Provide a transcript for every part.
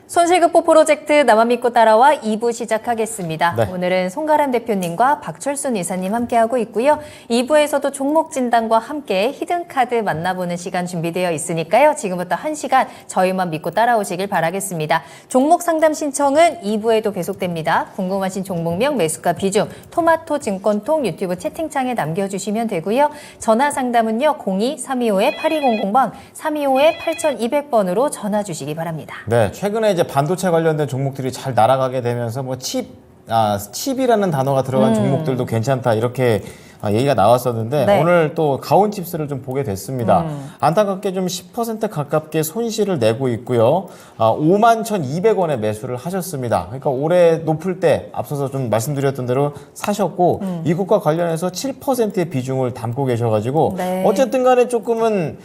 손실극복 프로젝트 나만 믿고 따라와 2부 시작하겠습니다. 네. 오늘은 송가람 대표님과 박철순 이사님 함께하고 있고요. 2부에서도 종목 진단과 함께 히든카드 만나보는 시간 준비되어 있으니까요. 지금부터 1시간 저희만 믿고 따라오시길 바라겠습니다. 종목 상담 신청은 2부에도 계속됩니다. 궁금하신 종목명, 매수가 비중, 토마토 증권통 유튜브 채팅창에 남겨주시면 되고요. 전화 상담은요. 02-325-8200번, 325-8200번으로 전화 주시기 바랍니다. 네, 최근에 이제 반도체 관련된 종목들이 잘 날아가게 되면서 뭐 칩이라는 단어가 들어간 종목들도 괜찮다 이렇게 얘기가 나왔었는데 네. 오늘 또 가온칩스를 좀 보게 됐습니다. 안타깝게 좀 10% 가깝게 손실을 내고 있고요. 51,200원에 매수를 하셨습니다. 그러니까 올해 높을 때 앞서서 좀 말씀드렸던 대로 사셨고 이것과 관련해서 7%의 비중을 담고 계셔가지고 네. 어쨌든 간에 조금은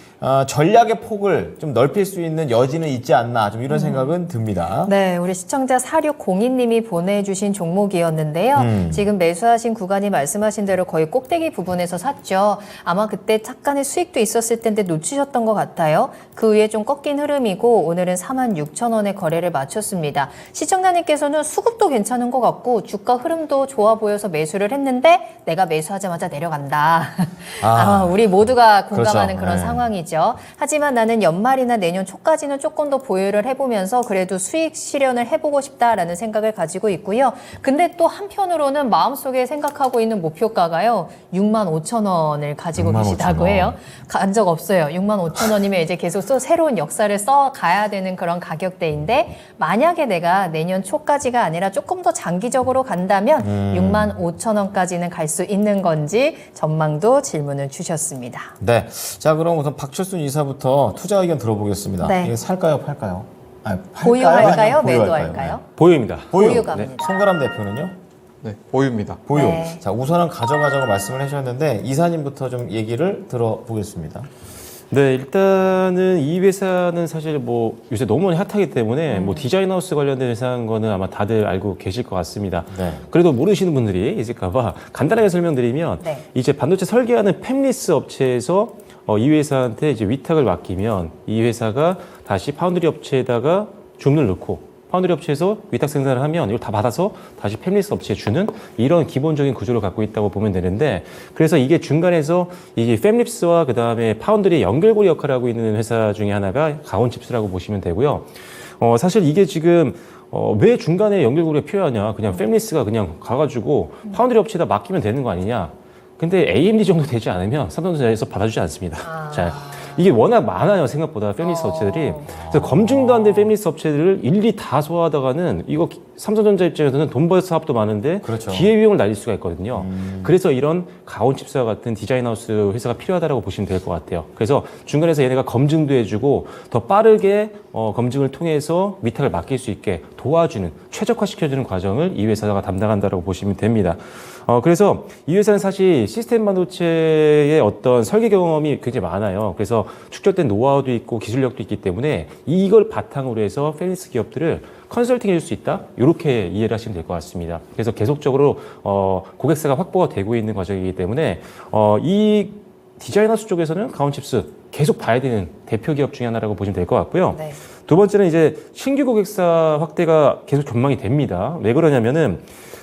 전략의 폭을 좀 넓힐 수 있는 여지는 있지 않나 좀 이런 생각은 듭니다. 네, 우리 시청자 4602님이 보내주신 종목이었는데요. 지금 매수하신 구간이 말씀하신 대로 거의 꼭대기 부분에서 샀죠. 아마 그때 약간의 수익도 있었을 텐데 놓치셨던 것 같아요. 그 위에 좀 꺾인 흐름이고 오늘은 46,000원에 거래를 마쳤습니다. 시청자님께서는 수급도 괜찮은 것 같고 주가 흐름도 좋아 보여서 매수를 했는데 내가 매수하자마자 내려간다. 아마 우리 모두가 공감하는 그렇죠. 그런 네. 상황이죠. 하지만 나는 연말이나 내년 초까지는 조금 더 보유를 해보면서 그래도 수익 실현을 해보고 싶다라는 생각을 가지고 있고요. 근데 또 한편으로는 마음속에 생각하고 있는 목표가가요. 65,000원을 가지고 65,000원. 계시다고 해요. 간 적 없어요. 65,000원이면 이제 계속 또 새로운 역사를 써 가야 되는 그런 가격대인데 만약에 내가 내년 초까지가 아니라 조금 더 장기적으로 간다면 65,000원까지는 갈 수 있는 건지 전망도 질문을 주셨습니다. 네. 자, 그럼 우선 박철순 이사부터 투자 의견 들어보겠습니다. 네. 이게 살까요, 팔까요? 아니, 보유할까요? 아니면 매도할까요? 보유입니다. 보유. 보유 갑니다. 송가람 대표는요? 네, 보유입니다. 보유. 네. 자, 우선은 가져가자고 말씀을 해주셨는데 이사님부터 좀 얘기를 들어보겠습니다. 네, 일단은 이 회사는 사실 뭐 요새 너무 많이 핫하기 때문에 뭐 디자인 하우스 관련된 회사인 거는 아마 다들 알고 계실 것 같습니다. 네. 그래도 모르시는 분들이 있을까봐 간단하게 설명드리면 네. 이제 반도체 설계하는 팹리스 업체에서 이 회사한테 이제 위탁을 맡기면 이 회사가 다시 파운드리 업체에다가 주문을 넣고 파운드리 업체에서 위탁 생산을 하면 이걸 다 받아서 다시 팹리스 업체에 주는 이런 기본적인 구조를 갖고 있다고 보면 되는데 그래서 이게 중간에서 이게 팹리스와 그 다음에 파운드리의 연결고리 역할을 하고 있는 회사 중에 하나가 가온칩스라고 보시면 되고요. 사실 이게 지금 왜 중간에 연결고리가 필요하냐? 그냥 팹리스가 그냥 가가지고 파운드리 업체에다 맡기면 되는 거 아니냐? 근데 AMD 정도 되지 않으면 삼성전자에서 받아주지 않습니다. 자, 이게 워낙 많아요, 생각보다 팹리스 업체들이. 그래서 검증도 안 된 팹리스 업체들을 일일이 다 소화하다가는 이거 삼성전자 입장에서는 돈 벌 사업도 많은데 그렇죠. 기회비용을 날릴 수가 있거든요. 그래서 이런 가온칩스와 같은 디자인하우스 회사가 필요하다고 보시면 될 것 같아요. 그래서 중간에서 얘네가 검증도 해주고 더 빠르게 검증을 통해서 위탁을 맡길 수 있게 도와주는, 최적화시켜주는 과정을 이 회사가 담당한다고 보시면 됩니다. 그래서 이 회사는 사실 시스템 반도체의 어떤 설계 경험이 굉장히 많아요. 그래서 축적된 노하우도 있고 기술력도 있기 때문에 이걸 바탕으로 해서 팹리스 기업들을 컨설팅 해줄 수 있다? 이렇게 이해를 하시면 될 것 같습니다. 그래서 계속적으로 고객사가 확보가 되고 있는 과정이기 때문에 이 디자인하우스 쪽에서는 가온칩스 계속 봐야 되는 대표 기업 중에 하나라고 보시면 될 것 같고요. 네. 두 번째는 이제 신규 고객사 확대가 계속 전망이 됩니다. 왜 그러냐면은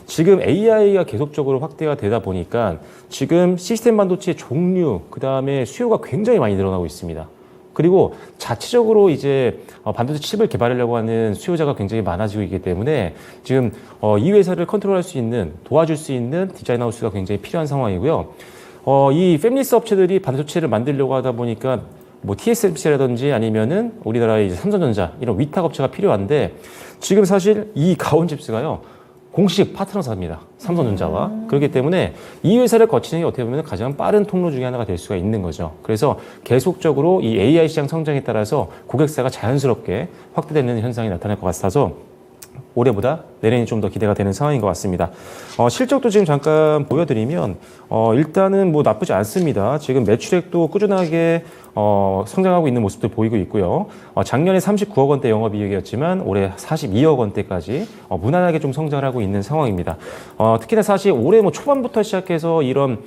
지금 AI가 계속적으로 확대가 되다 보니까 지금 시스템 반도체의 종류, 그 다음에 수요가 굉장히 많이 늘어나고 있습니다. 그리고 자체적으로 이제 반도체 칩을 개발하려고 하는 수요자가 굉장히 많아지고 있기 때문에 지금 이 회사를 컨트롤할 수 있는, 도와줄 수 있는 디자인 하우스가 굉장히 필요한 상황이고요. 이 팹리스 업체들이 반도체를 만들려고 하다 보니까 뭐 TSMC라든지 아니면은 우리나라의 이제 삼성전자 이런 위탁 업체가 필요한데 지금 사실 이 가온칩스가요. 공식 파트너사입니다. 삼성전자와. 그렇기 때문에 이 회사를 거치는 게 어떻게 보면 가장 빠른 통로 중에 하나가 될 수가 있는 거죠. 그래서 계속적으로 이 AI 시장 성장에 따라서 고객사가 자연스럽게 확대되는 현상이 나타날 것 같아서 올해보다 내년이 좀 더 기대가 되는 상황인 것 같습니다. 실적도 지금 잠깐 보여드리면 일단은 뭐 나쁘지 않습니다. 지금 매출액도 꾸준하게 성장하고 있는 모습도 보이고 있고요. 작년에 39억 원대 영업이익이었지만 올해 42억 원대까지 무난하게 좀 성장을 하고 있는 상황입니다. 특히나 사실 올해 뭐 초반부터 시작해서 이런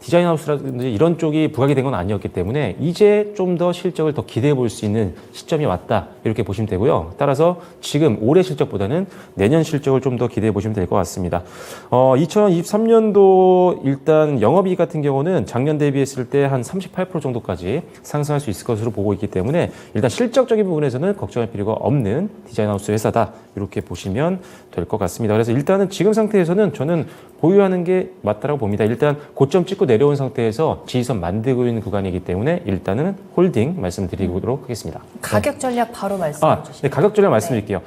디자인 하우스라든지 이런 쪽이 부각이 된 건 아니었기 때문에 이제 좀 더 실적을 더 기대해 볼 수 있는 시점이 왔다 이렇게 보시면 되고요. 따라서 지금 올해 실적보다는 내년 실적을 좀 더 기대해 보시면 될 것 같습니다. 2023년도 일단 영업이익 같은 경우는 작년 대비했을 때 한 38% 정도까지 상승할 수 있을 것으로 보고 있기 때문에 일단 실적적인 부분에서는 걱정할 필요가 없는 디자인 하우스 회사다 이렇게 보시면 될 것 같습니다. 그래서 일단은 지금 상태에서는 저는 보유하는 게 맞다라고 봅니다. 일단 고점 찍고 내려온 상태에서 지지선 만들고 있는 구간이기 때문에 일단은 홀딩 말씀드리도록 하겠습니다. 가격 전략 바로 말씀해 주시죠. 네, 가격 전략 말씀드릴게요.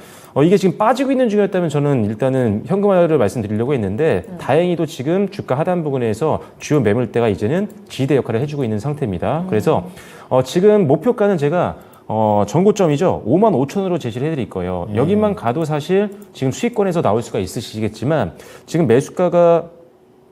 이게 지금 빠지고 있는 중이었다면 저는 일단은 현금화를 말씀드리려고 했는데 다행히도 지금 주가 하단 부분에서 주요 매물대가 이제는 지지대 역할을 해주고 있는 상태입니다. 그래서 지금 목표가는 제가 전고점이죠. 55,000원으로 제시를 해드릴 거예요. 여기만 가도 사실 지금 수익권에서 나올 수가 있으시겠지만 지금 매수가가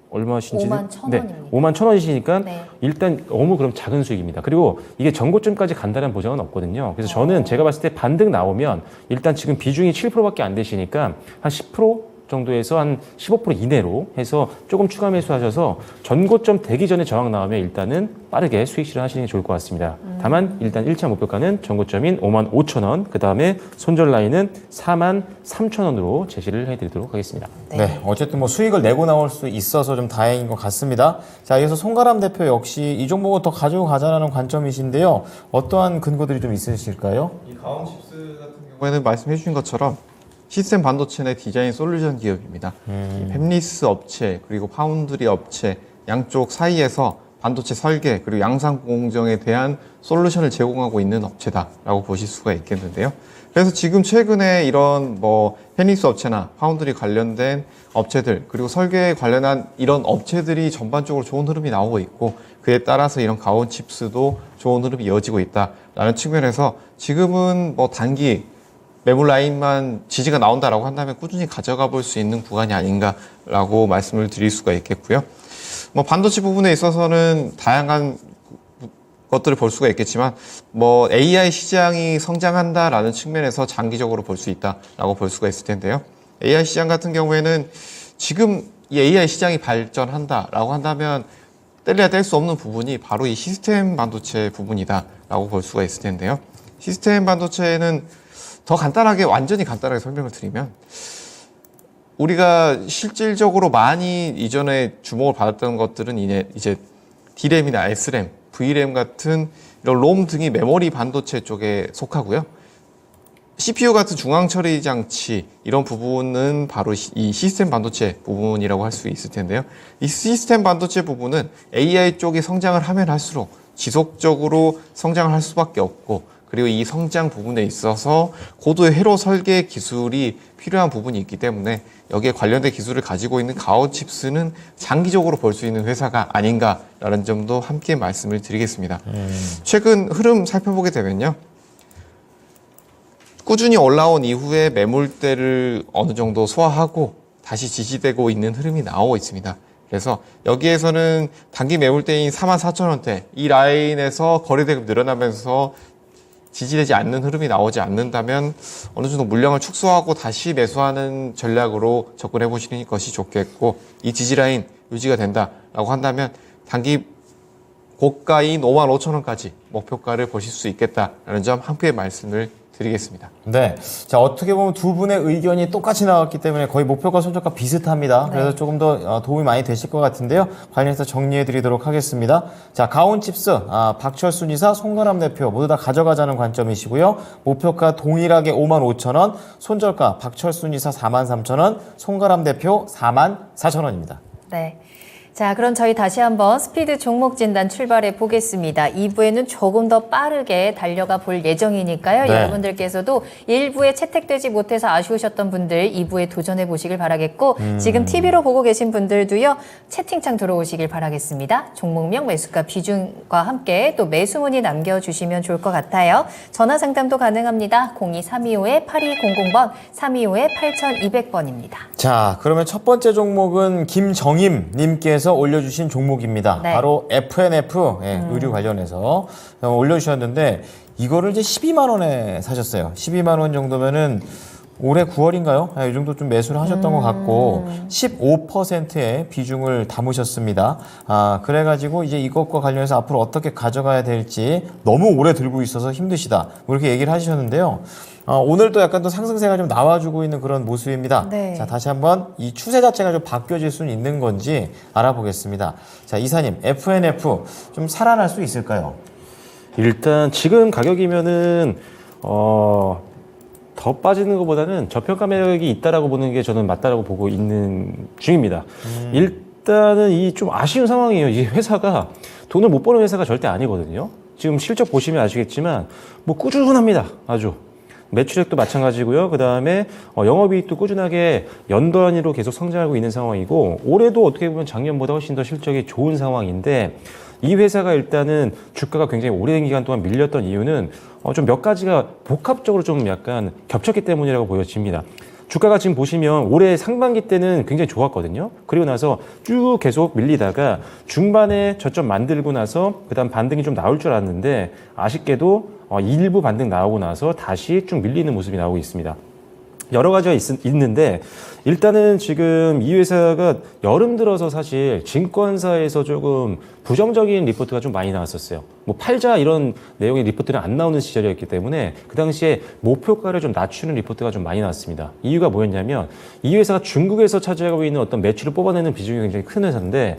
얼마신지 51,000원입니다. 네, 51,000원이시니까 네. 일단 너무 그럼 작은 수익입니다. 그리고 이게 전고점까지 간다는 보장은 없거든요. 그래서 저는 제가 봤을 때 반등 나오면 일단 지금 비중이 7%밖에 안 되시니까 한 10% 정도에서 한 15% 이내로 해서 조금 추가 매수하셔서 전고점 되기 전에 저항 나오면 일단은 빠르게 수익 실현하시는 게 좋을 것 같습니다. 다만 일단 1차 목표가는 전고점인 55,000원, 그 다음에 손절 라인은 43,000원으로 제시를 해드리도록 하겠습니다. 네. 어쨌든 뭐 수익을 내고 나올 수 있어서 좀 다행인 것 같습니다. 자, 이어서 송가람 대표 역시 이 종목을 더 가지고 가자라는 관점이신데요. 어떠한 근거들이 좀 있으실까요? 이 가온칩스 같은 경우에는 말씀해 주신 것처럼 시스템 반도체 내 디자인 솔루션 기업입니다. 이 팹리스 업체 그리고 파운드리 업체 양쪽 사이에서 반도체 설계 그리고 양산 공정에 대한 솔루션을 제공하고 있는 업체다라고 보실 수가 있겠는데요. 그래서 지금 최근에 이런 뭐 팹리스 업체나 파운드리 관련된 업체들 그리고 설계에 관련한 이런 업체들이 전반적으로 좋은 흐름이 나오고 있고 그에 따라서 이런 가온칩스도 좋은 흐름이 이어지고 있다라는 측면에서 지금은 뭐 단기 매물 라인만 지지가 나온다라고 한다면 꾸준히 가져가 볼 수 있는 구간이 아닌가라고 말씀을 드릴 수가 있겠고요. 뭐 반도체 부분에 있어서는 다양한 것들을 볼 수가 있겠지만 뭐 AI 시장이 성장한다라는 측면에서 장기적으로 볼 수 있다라고 볼 수가 있을 텐데요. AI 시장 같은 경우에는 지금 이 AI 시장이 발전한다라고 한다면 뗄래야 뗄 수 없는 부분이 바로 이 시스템 반도체 부분이다라고 볼 수가 있을 텐데요. 시스템 반도체는 더 간단하게 완전히 간단하게 설명을 드리면 우리가 실질적으로 많이 이전에 주목을 받았던 것들은 이제 D램이나 S램, V램 같은 이런 롬 등이 메모리 반도체 쪽에 속하고요. CPU 같은 중앙 처리 장치 이런 부분은 바로 이 시스템 반도체 부분이라고 할 수 있을 텐데요. 이 시스템 반도체 부분은 AI 쪽이 성장을 하면 할수록 지속적으로 성장을 할 수밖에 없고 그리고 이 성장 부분에 있어서 고도의 회로 설계 기술이 필요한 부분이 있기 때문에 여기에 관련된 기술을 가지고 있는 가온칩스는 장기적으로 볼 수 있는 회사가 아닌가라는 점도 함께 말씀을 드리겠습니다. 최근 흐름 살펴보게 되면요. 꾸준히 올라온 이후에 매물대를 어느 정도 소화하고 다시 지지되고 있는 흐름이 나오고 있습니다. 그래서 여기에서는 단기 매물대인 44,000원대 이 라인에서 거래대금 늘어나면서 지지되지 않는 흐름이 나오지 않는다면 어느 정도 물량을 축소하고 다시 매수하는 전략으로 접근해 보시는 것이 좋겠고 이 지지라인 유지가 된다라고 한다면 단기 고가인 55,000원까지 목표가를 보실 수 있겠다라는 점 함께 말씀을 드리겠습니다. 네. 자, 어떻게 보면 두 분의 의견이 똑같이 나왔기 때문에 거의 목표가 손절가 비슷합니다. 그래서 조금 더 도움이 많이 되실 것 같은데요. 관련해서 정리해 드리도록 하겠습니다. 자, 가온칩스, 박철순 이사, 송가람 대표 모두 다 가져가자는 관점이시고요. 목표가 동일하게 55,000원, 손절가 박철순 이사 43,000원, 송가람 대표 44,000원입니다. 네. 자, 그럼 저희 다시 한번 스피드 종목 진단 출발해 보겠습니다. 2부에는 조금 더 빠르게 달려가 볼 예정이니까요. 네. 여러분들께서도 1부에 채택되지 못해서 아쉬우셨던 분들 2부에 도전해 보시길 바라겠고 지금 TV로 보고 계신 분들도요. 채팅창 들어오시길 바라겠습니다. 종목명, 매수가, 비중과 함께 또 매수 문의 남겨주시면 좋을 것 같아요. 전화 상담도 가능합니다. 02-325-8200번, 325-8200번입니다. 자, 그러면 첫 번째 종목은 김정임 님께서 올려주신 종목입니다. 네. 바로 FNF 의류 관련해서 올려주셨는데 이거를 이제 12만 원에 사셨어요. 12만 원 정도면은 올해 9월인가요? 이 정도 좀 매수를 하셨던 것 같고 15%의 비중을 담으셨습니다. 그래가지고 이제 이것과 관련해서 앞으로 어떻게 가져가야 될지 너무 오래 들고 있어서 힘드시다. 뭐 이렇게 얘기를 하셨는데요. 오늘도 약간 또 상승세가 좀 나와주고 있는 그런 모습입니다. 네. 자, 다시 한번 이 추세 자체가 좀 바뀌어질 수는 있는 건지 알아보겠습니다. 자, 이사님, FNF 좀 살아날 수 있을까요? 일단 지금 가격이면은 더 빠지는 것보다는 저평가 매력이 있다라고 보는 게 저는 맞다라고 보고 있는 중입니다. 일단은 이 좀 아쉬운 상황이에요. 이 회사가 돈을 못 버는 회사가 절대 아니거든요. 지금 실적 보시면 아시겠지만 뭐 꾸준합니다. 아주. 매출액도 마찬가지고요. 그 다음에 영업이익도 꾸준하게 연도 단위로 계속 성장하고 있는 상황이고 올해도 어떻게 보면 작년보다 훨씬 더 실적이 좋은 상황인데 이 회사가 일단은 주가가 굉장히 오랜 기간 동안 밀렸던 이유는 좀 몇 가지가 복합적으로 좀 약간 겹쳤기 때문이라고 보여집니다. 주가가 지금 보시면 올해 상반기 때는 굉장히 좋았거든요. 그리고 나서 쭉 계속 밀리다가 중반에 저점 만들고 나서 그다음 반등이 좀 나올 줄 알았는데 아쉽게도 일부 반등 나오고 나서 다시 쭉 밀리는 모습이 나오고 있습니다. 여러 가지가 있는데 일단은 지금 이 회사가 여름 들어서 사실 증권사에서 조금 부정적인 리포트가 좀 많이 나왔었어요. 뭐 팔자 이런 내용의 리포트는 안 나오는 시절이었기 때문에 그 당시에 목표가를 좀 낮추는 리포트가 좀 많이 나왔습니다. 이유가 뭐였냐면 이 회사가 중국에서 차지하고 있는 어떤 매출을 뽑아내는 비중이 굉장히 큰 회사인데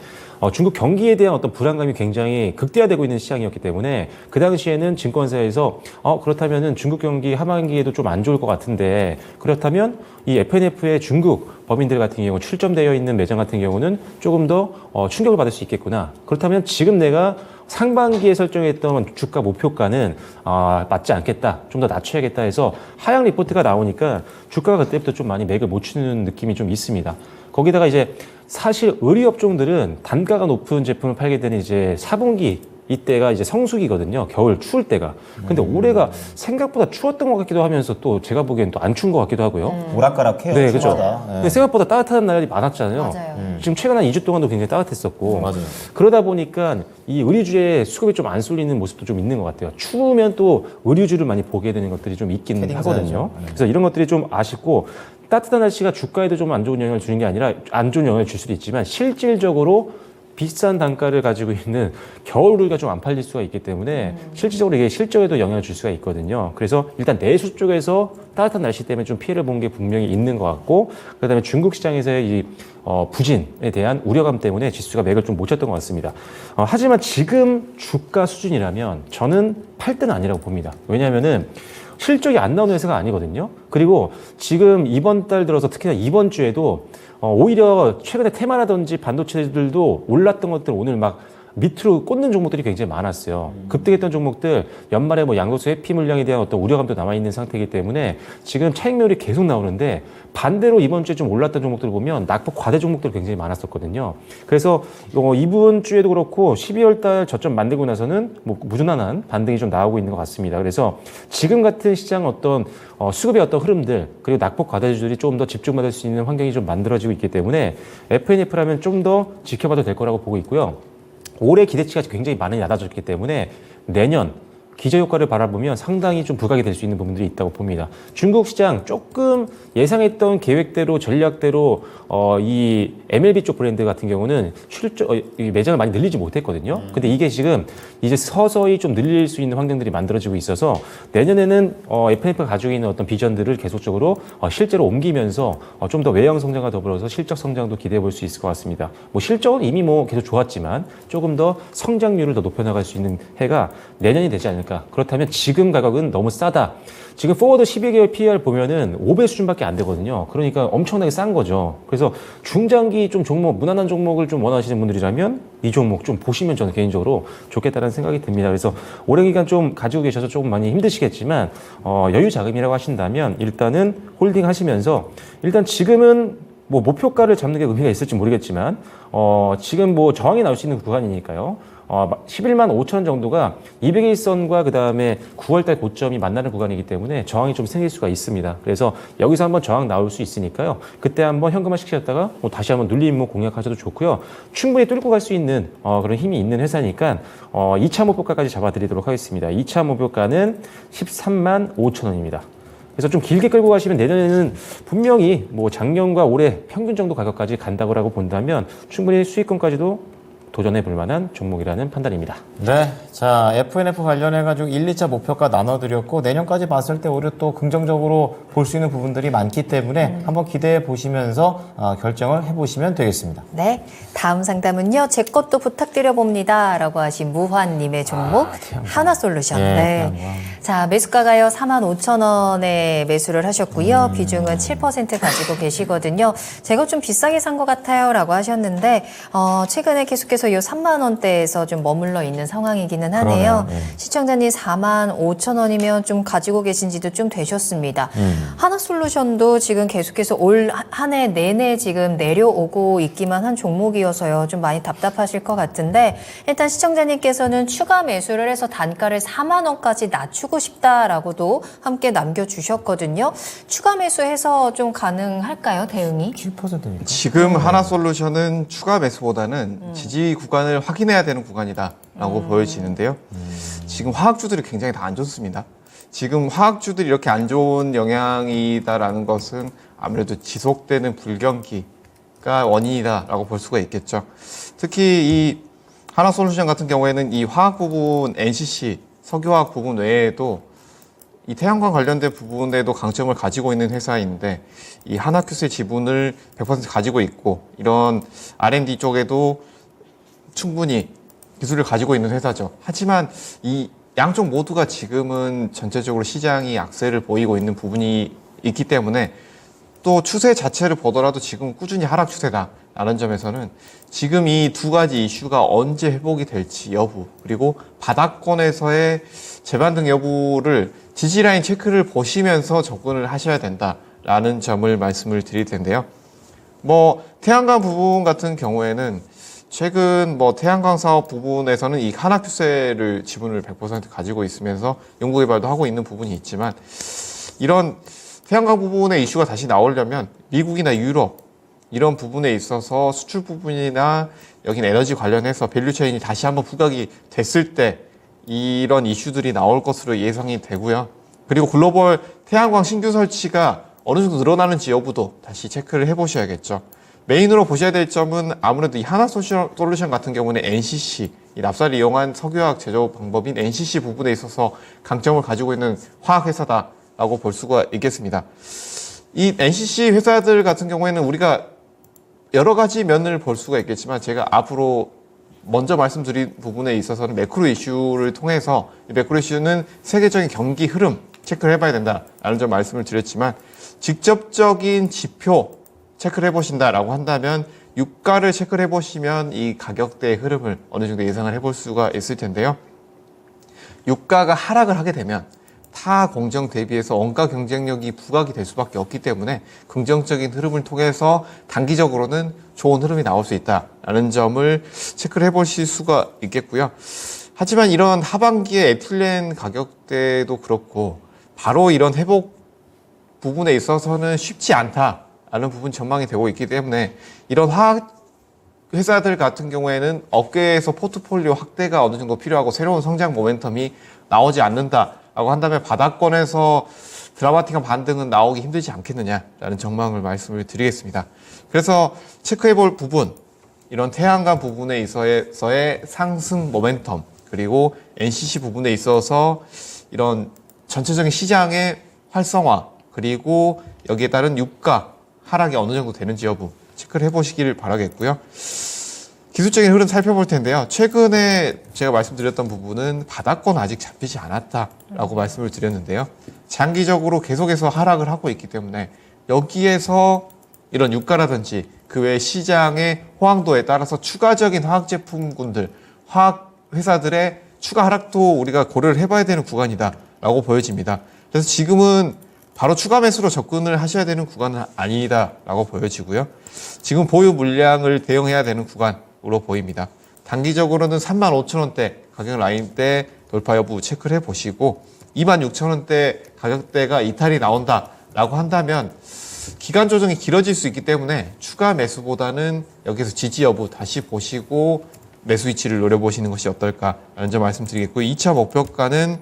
중국 경기에 대한 어떤 불안감이 굉장히 극대화되고 있는 시장이었기 때문에 그 당시에는 증권사에서 그렇다면은 중국 경기 하반기에도 좀 안 좋을 것 같은데 그렇다면 이 FNF의 중국 법인들 같은 경우 출점되어 있는 매장 같은 경우는 조금 더 충격을 받을 수 있겠구나. 그렇다면 지금 내가 상반기에 설정했던 주가 목표가는 맞지 않겠다. 좀 더 낮춰야겠다 해서 하향 리포트가 나오니까 주가가 그때부터 좀 많이 맥을 못 추는 느낌이 좀 있습니다. 거기다가 이제 사실 의류업종들은 단가가 높은 제품을 팔게 되는 이제 4분기 이때가 이제 성수기거든요. 겨울 추울 때가. 근데 올해가 생각보다 추웠던 것 같기도 하면서 또 제가 보기엔 또 안 추운 것 같기도 하고요. 오락가락해요. 네, 그렇죠. 추워다. 네. 근데 생각보다 따뜻한 날이 많았잖아요. 맞아요. 지금 최근 한 2주 동안도 굉장히 따뜻했었고. 맞아요. 그러다 보니까 이 의류주의 수급이 좀 안 쏠리는 모습도 좀 있는 것 같아요. 추우면 또 의류주를 많이 보게 되는 것들이 좀 있긴 패딩 하거든요. 사야죠. 네. 그래서 이런 것들이 좀 아쉽고 따뜻한 날씨가 주가에도 좀 안 좋은 영향을 주는 게 아니라 안 좋은 영향을 줄 수도 있지만 실질적으로 비싼 단가를 가지고 있는 겨울우유가 좀 안 팔릴 수가 있기 때문에 실질적으로 이게 실적에도 영향을 줄 수가 있거든요. 그래서 일단 내수 쪽에서 따뜻한 날씨 때문에 좀 피해를 본 게 분명히 있는 것 같고 그다음에 중국 시장에서의 이 부진에 대한 우려감 때문에 지수가 맥을 좀 못 쳤던 것 같습니다. 하지만 지금 주가 수준이라면 저는 팔 때는 아니라고 봅니다. 왜냐하면은 실적이 안 나오는 회사가 아니거든요. 그리고 지금 이번 달 들어서 특히나 이번 주에도 오히려 최근에 테마라든지 반도체들도 올랐던 것들 오늘 막 밑으로 꽂는 종목들이 굉장히 많았어요. 급등했던 종목들 연말에 뭐 양도세 회피 물량에 대한 어떤 우려감도 남아있는 상태이기 때문에 지금 차익률이 계속 나오는데 반대로 이번 주에 좀 올랐던 종목들을 보면 낙폭 과대 종목들이 굉장히 많았었거든요. 그래서 이번 주에도 그렇고 12월 달 저점 만들고 나서는 뭐 무난한 반등이 좀 나오고 있는 것 같습니다. 그래서 지금 같은 시장 어떤 수급의 어떤 흐름들 그리고 낙폭 과대주들이 좀 더 집중받을 수 있는 환경이 좀 만들어지고 있기 때문에 FNF라면 좀 더 지켜봐도 될 거라고 보고 있고요. 올해 기대치가 굉장히 많이 낮아졌기 때문에 내년 기저효과를 바라보면 상당히 좀 부각이 될 수 있는 부분들이 있다고 봅니다. 중국 시장 조금 예상했던 계획대로 전략대로 이 MLB 쪽 브랜드 같은 경우는 매장을 많이 늘리지 못했거든요. 근데 이게 지금 이제 서서히 좀 늘릴 수 있는 환경들이 만들어지고 있어서 내년에는 FNF가 가지고 있는 어떤 비전들을 계속적으로 실제로 옮기면서 좀 더 외형 성장과 더불어서 실적 성장도 기대해 볼 수 있을 것 같습니다. 뭐 실적은 이미 뭐 계속 좋았지만 조금 더 성장률을 더 높여나갈 수 있는 해가 내년이 되지 않을까. 그렇다면 지금 가격은 너무 싸다. 지금 포워드 12개월 PER 보면은 5배 수준밖에 안 되거든요. 그러니까 엄청나게 싼 거죠. 그래서 중장기 좀 종목, 무난한 종목을 좀 원하시는 분들이라면 이 종목 좀 보시면 저는 개인적으로 좋겠다는 생각이 듭니다. 그래서 오랜 기간 좀 가지고 계셔서 조금 많이 힘드시겠지만 여유 자금이라고 하신다면 일단은 홀딩 하시면서 일단 지금은 뭐 목표가를 잡는 게 의미가 있을지 모르겠지만 지금 뭐 저항이 나올 수 있는 구간이니까요. 11만 5천 정도가 200일선과 그 다음에 9월달 고점이 만나는 구간이기 때문에 저항이 좀 생길 수가 있습니다. 그래서 여기서 한번 저항 나올 수 있으니까요. 그때 한번 현금화 시키셨다가 뭐 다시 한번 눌림목 공략하셔도 좋고요. 충분히 뚫고 갈 수 있는 그런 힘이 있는 회사니까 2차 목표가까지 잡아드리도록 하겠습니다. 2차 목표가는 13만 5천 원입니다. 그래서 좀 길게 끌고 가시면 내년에는 분명히 뭐 작년과 올해 평균 정도 가격까지 간다고 본다면 충분히 수익권까지도 도전해 볼 만한 종목이라는 판단입니다. 네. 자, FNF 관련해가지고 1, 2차 목표가 나눠드렸고, 내년까지 봤을 때 오히려 또 긍정적으로 볼 수 있는 부분들이 많기 때문에 한번 기대해 보시면서 결정을 해보시면 되겠습니다. 네. 다음 상담은요. 제 것도 부탁드려 봅니다. 라고 하신 무환님의 종목 하나솔루션. 네, 네. 자, 매수가가요. 45,000원에 매수를 하셨고요. 비중은 7% 가지고 계시거든요. 제가 좀 비싸게 산 것 같아요. 라고 하셨는데 최근에 계속해서 이 3만 원대에서 좀 머물러 있는 상황이기는 하네요. 그러네요. 네. 시청자님 45,000원이면 좀 가지고 계신 지도 좀 되셨습니다. 하나솔루션도 지금 계속해서 올 한 해 내내 지금 내려오고 있기만 한 종목이어서요. 좀 많이 답답하실 것 같은데 일단 시청자님께서는 추가 매수를 해서 단가를 4만 원까지 낮추고 싶다라고도 함께 남겨주셨거든요. 추가 매수해서 좀 가능할까요? 대응이? 7%입니다. 지금 하나솔루션은 추가 매수보다는 지지 구간을 확인해야 되는 구간이다라고 보여지는데요. 지금 화학주들이 굉장히 다 안 좋습니다. 지금 화학주들이 이렇게 안 좋은 영향이다라는 것은 아무래도 지속되는 불경기가 원인이다라고 볼 수가 있겠죠. 특히 이 하나솔루션 같은 경우에는 이 화학 부분 NCC 석유화학 부분 외에도 이 태양광 관련된 부분에도 강점을 가지고 있는 회사인데 이 하나큐스의 지분을 100% 가지고 있고 이런 R&D 쪽에도 충분히 기술을 가지고 있는 회사죠. 하지만 이 양쪽 모두가 지금은 전체적으로 시장이 약세를 보이고 있는 부분이 있기 때문에 또 추세 자체를 보더라도 지금 꾸준히 하락 추세다라는 점에서는 지금 이 두 가지 이슈가 언제 회복이 될지 여부 그리고 바닥권에서의 재반등 여부를 지지라인 체크를 보시면서 접근을 하셔야 된다라는 점을 말씀을 드릴 텐데요. 뭐 태양광 부분 같은 경우에는 최근 뭐 태양광 사업 부분에서는 이 하나큐스를 지분을 100% 가지고 있으면서 연구개발도 하고 있는 부분이 있지만 이런 태양광 부분의 이슈가 다시 나오려면 미국이나 유럽 이런 부분에 있어서 수출 부분이나 여긴 에너지 관련해서 밸류체인이 다시 한번 부각이 됐을 때 이런 이슈들이 나올 것으로 예상이 되고요. 그리고 글로벌 태양광 신규 설치가 어느 정도 늘어나는지 여부도 다시 체크를 해보셔야겠죠. 메인으로 보셔야 될 점은 아무래도 이 하나솔루션 같은 경우는 NCC, 이 납사를 이용한 석유화학 제조 방법인 NCC 부분에 있어서 강점을 가지고 있는 화학회사다라고 볼 수가 있겠습니다. 이 NCC 회사들 같은 경우에는 우리가 여러 가지 면을 볼 수가 있겠지만 제가 앞으로 먼저 말씀드린 부분에 있어서는 매크로 이슈를 통해서 이 매크로 이슈는 세계적인 경기 흐름 체크를 해봐야 된다라는 점 말씀을 드렸지만 직접적인 지표 체크를 해보신다라고 한다면 유가를 체크를 해보시면 이 가격대의 흐름을 어느 정도 예상을 해볼 수가 있을 텐데요. 유가가 하락을 하게 되면 타 공정 대비해서 원가 경쟁력이 부각이 될 수밖에 없기 때문에 긍정적인 흐름을 통해서 단기적으로는 좋은 흐름이 나올 수 있다라는 점을 체크를 해보실 수가 있겠고요. 하지만 이런 하반기에 에틸렌 가격대도 그렇고 바로 이런 회복 부분에 있어서는 쉽지 않다라는 부분 전망이 되고 있기 때문에 이런 화학 회사들 같은 경우에는 업계에서 포트폴리오 확대가 어느 정도 필요하고 새로운 성장 모멘텀이 나오지 않는다라고 한다면 바닥권에서 드라마틱한 반등은 나오기 힘들지 않겠느냐라는 전망을 말씀을 드리겠습니다. 그래서 체크해볼 부분, 이런 태양광 부분에 있어서의 상승 모멘텀, 그리고 NCC 부분에 있어서 이런 전체적인 시장의 활성화, 그리고 여기에 따른 유가 하락이 어느 정도 되는지 여부 체크를 해보시길 바라겠고요. 기술적인 흐름 살펴볼 텐데요. 최근에 제가 말씀드렸던 부분은 바닥권 아직 잡히지 않았다라고 말씀을 드렸는데요. 장기적으로 계속해서 하락을 하고 있기 때문에 여기에서 이런 유가라든지 그 외 시장의 호황도에 따라서 추가적인 화학 제품군들, 화학 회사들의 추가 하락도 우리가 고려를 해봐야 되는 구간이다라고 보여집니다. 그래서 지금은 바로 추가 매수로 접근을 하셔야 되는 구간은 아니다라고 보여지고요. 지금 보유 물량을 대응해야 되는 구간으로 보입니다. 단기적으로는 35,000원대 가격 라인대 돌파 여부 체크를 해보시고 26,000원대 가격대가 이탈이 나온다라고 한다면 기간 조정이 길어질 수 있기 때문에 추가 매수보다는 여기서 지지 여부 다시 보시고 매수 위치를 노려보시는 것이 어떨까라는 점 말씀드리겠고 2차 목표가는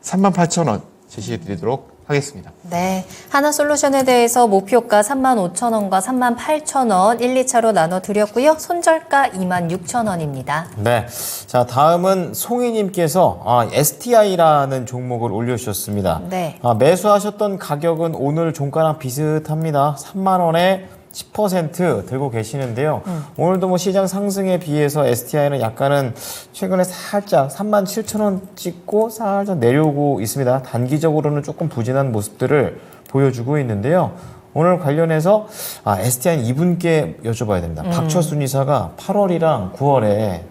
38,000원 제시해 드리도록 하겠습니다. 네, 하나솔루션에 대해서 목표가 35,000원과 38,000원 1, 2차로 나눠드렸고요. 손절가 26,000원입니다. 네. 자, 다음은 송이님께서 STI라는 종목을 올려주셨습니다. 네. 매수하셨던 가격은 오늘 종가랑 비슷합니다. 3만 원에 10% 들고 계시는데요. 오늘도 뭐 시장 상승에 비해서 STI는 약간은 최근에 살짝 37,000원 찍고 살짝 내려오고 있습니다. 단기적으로는 조금 부진한 모습들을 보여주고 있는데요. 오늘 관련해서 STI는 이분께 여쭤봐야 됩니다. 박철순 이사가 8월이랑 9월에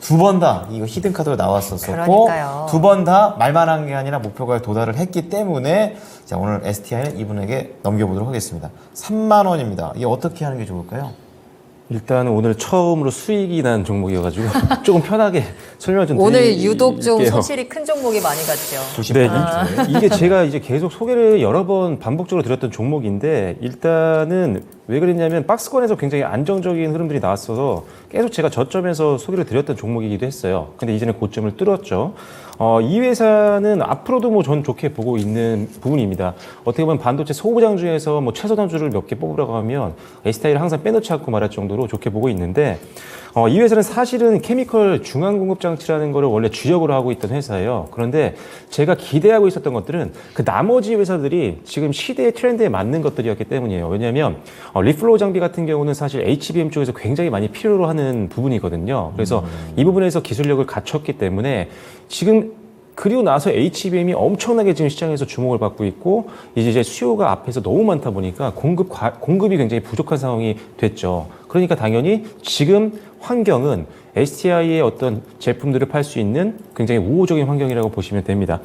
두 번 다 이거 히든카드로 나왔었었고 그러니까요. 두 번 다 말만 한 게 아니라 목표가에 도달을 했기 때문에 자, 오늘 STI는 이분에게 넘겨보도록 하겠습니다. 3만 원입니다. 이게 어떻게 하는 게 좋을까요? 일단 오늘 처음으로 수익이 난 종목이어가지고 조금 편하게 설명 좀 오늘 드릴게요. 유독 좀 손실이 큰 종목이 많이 갔죠. 네, 이게 제가 이제 계속 소개를 여러 번 반복적으로 드렸던 종목인데 일단은 왜 그랬냐면 박스권에서 굉장히 안정적인 흐름들이 나왔어서 계속 제가 저점에서 소개를 드렸던 종목이기도 했어요. 근데 이제는 고점을 뚫었죠. 이 회사는 앞으로도 뭐 전 좋게 보고 있는 부분입니다. 어떻게 보면 반도체 소부장 중에서 뭐 최선원주를 몇 개 뽑으라고 하면 STI를 항상 빼놓지 않고 말할 정도로 좋게 보고 있는데 이 회사는 사실은 케미컬 중앙공급장치라는 거를 원래 주력으로 하고 있던 회사예요. 그런데 제가 기대하고 있었던 것들은 그 나머지 회사들이 지금 시대의 트렌드에 맞는 것들이었기 때문이에요. 왜냐하면 리플로우 장비 같은 경우는 사실 HBM 쪽에서 굉장히 많이 필요로 하는 부분이거든요. 그래서 이 부분에서 기술력을 갖췄기 때문에 지금 그리고 나서 HBM이 엄청나게 지금 시장에서 주목을 받고 있고 이제 수요가 앞에서 너무 많다 보니까 공급이 굉장히 부족한 상황이 됐죠. 그러니까 당연히 지금 환경은 STI의 어떤 제품들을 팔 수 있는 굉장히 우호적인 환경이라고 보시면 됩니다.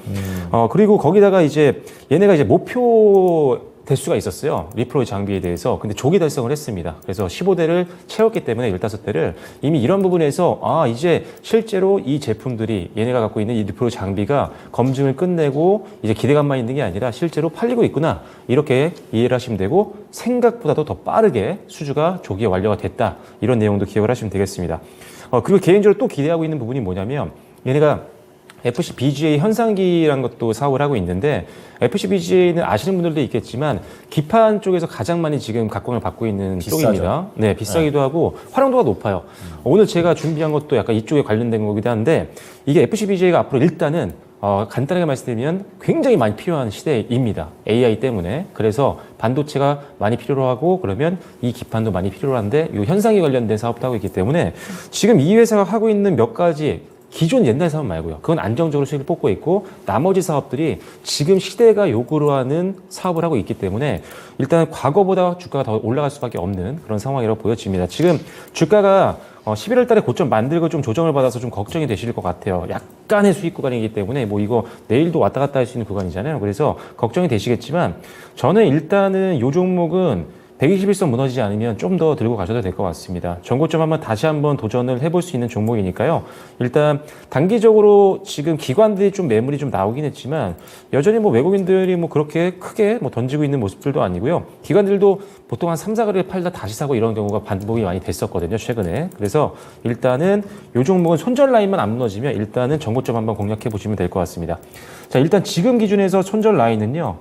그리고 거기다가 이제 얘네가 이제 목표 대수가 있었어요. 리플로이 장비에 대해서. 근데 조기 달성을 했습니다. 그래서 15대를 채웠기 때문에 15대를 이미 이런 부분에서 이제 실제로 이 제품들이 얘네가 갖고 있는 이 리플로이 장비가 검증을 끝내고 이제 기대감만 있는 게 아니라 실제로 팔리고 있구나. 이렇게 이해를 하시면 되고 생각보다도 더 빠르게 수주가 조기에 완료가 됐다. 이런 내용도 기억을 하시면 되겠습니다. 그리고 개인적으로 또 기대하고 있는 부분이 뭐냐면 얘네가 FC-BGA 현상기라는 것도 사업을 하고 있는데 FC-BGA는 아시는 분들도 있겠지만 기판 쪽에서 가장 많이 지금 각광을 받고 있는 비싸죠. 쪽입니다. 네, 비싸기도 하고 활용도가 높아요. 오늘 제가 준비한 것도 약간 이쪽에 관련된 거기도 한데 이게 FC-BGA가 앞으로 일단은 간단하게 말씀드리면 굉장히 많이 필요한 시대입니다. AI 때문에. 그래서 반도체가 많이 필요로 하고 그러면 이 기판도 많이 필요로 한데 이 현상에 관련된 사업도 하고 있기 때문에 지금 이 회사가 하고 있는 몇 가지 기존 옛날 사업 말고요. 그건 안정적으로 수익을 뽑고 있고 나머지 사업들이 지금 시대가 요구로 하는 사업을 하고 있기 때문에 일단 과거보다 주가가 더 올라갈 수밖에 없는 그런 상황이라고 보여집니다. 지금 주가가 11월 달에 고점 만들고 좀 조정을 받아서 좀 걱정이 되실 것 같아요. 약간의 수익 구간이기 때문에 뭐 이거 내일도 왔다 갔다 할 수 있는 구간이잖아요. 그래서 걱정이 되시겠지만 저는 일단은 요 종목은 121선 무너지지 않으면 좀 더 들고 가셔도 될 것 같습니다. 전고점 한번 다시 한번 도전을 해볼 수 있는 종목이니까요. 일단 단기적으로 지금 기관들이 좀 매물이 좀 나오긴 했지만 여전히 뭐 외국인들이 뭐 그렇게 크게 뭐 던지고 있는 모습들도 아니고요. 기관들도 보통 한 3, 4거래를 팔다 다시 사고 이런 경우가 반복이 많이 됐었거든요. 최근에. 그래서 일단은 이 종목은 손절 라인만 안 무너지면 일단은 전고점 한번 공략해 보시면 될 것 같습니다. 자, 일단 지금 기준에서 손절 라인은요.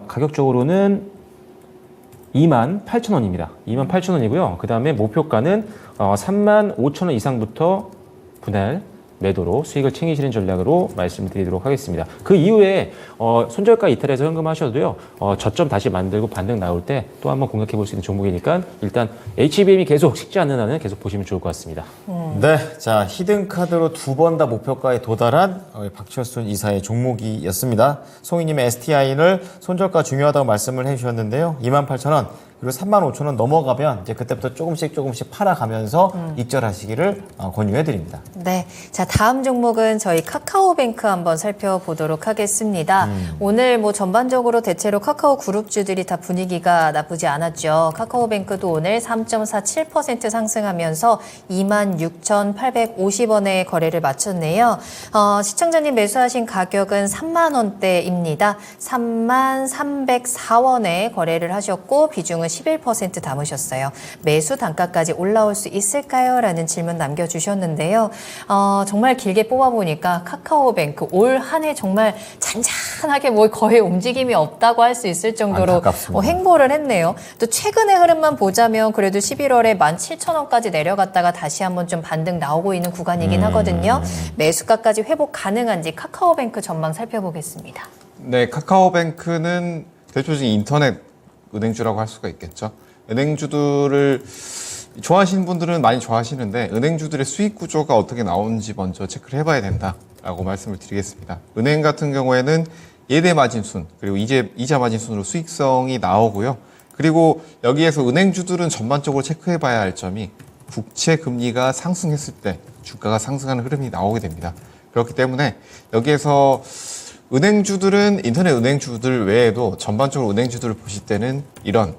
가격적으로는 28,000원입니다. 28,000원이고요. 그 다음에 목표가는 35,000원 이상부터 분할 매도로 수익을 챙기시는 전략으로 말씀드리도록 하겠습니다. 그 이후에 손절가 이탈해서 현금하셔도요. 저점 다시 만들고 반등 나올 때 또 한번 공략해 볼 수 있는 종목이니까 일단 HBM이 계속 식지 않는 한은 계속 보시면 좋을 것 같습니다. 네, 자 히든카드로 두 번 다 목표가에 도달한 박철순 이사의 종목이었습니다. 송이님의 STI를 손절가 중요하다고 말씀을 해주셨는데요. 28,000원 그리고 35,000원 넘어가면 이제 그때부터 조금씩 팔아가면서 익절하시기를 권유해드립니다. 네, 자 다음 종목은 저희 카카오뱅크 한번 살펴보도록 하겠습니다. 오늘 뭐 전반적으로 대체로 카카오 그룹주들이 다 분위기가 나쁘지 않았죠. 카카오뱅크도 오늘 3.47% 상승하면서 26,850원에 거래를 마쳤네요. 시청자님 매수하신 가격은 3만 원대입니다. 3만 304원에 거래를 하셨고 비중은 비중은 11% 담으셨어요. 매수 단가까지 올라올 수 있을까요? 라는 질문 남겨주셨는데요. 정말 길게 뽑아보니까 카카오뱅크 올 한 해 정말 잔잔하게 뭐 거의 움직임이 없다고 할 수 있을 정도로 안타깝습니다. 횡보를 했네요. 또 최근의 흐름만 보자면 그래도 11월에 17,000원까지 내려갔다가 다시 한번 좀 반등 나오고 있는 구간이긴 하거든요. 매수가까지 회복 가능한지 카카오뱅크 전망 살펴보겠습니다. 네, 카카오뱅크는 대표적인 인터넷 은행주라고 할 수가 있겠죠. 은행주들을 좋아하시는 분들은 많이 좋아하시는데 은행주들의 수익 구조가 어떻게 나오는지 먼저 체크를 해봐야 된다라고 말씀을 드리겠습니다. 은행 같은 경우에는 예대 마진순 그리고 이자 마진순으로 수익성이 나오고요. 그리고 여기에서 은행주들은 전반적으로 체크해봐야 할 점이 국채 금리가 상승했을 때 주가가 상승하는 흐름이 나오게 됩니다. 그렇기 때문에 여기에서 은행주들은 인터넷 은행주들 외에도 전반적으로 은행주들을 보실 때는 이런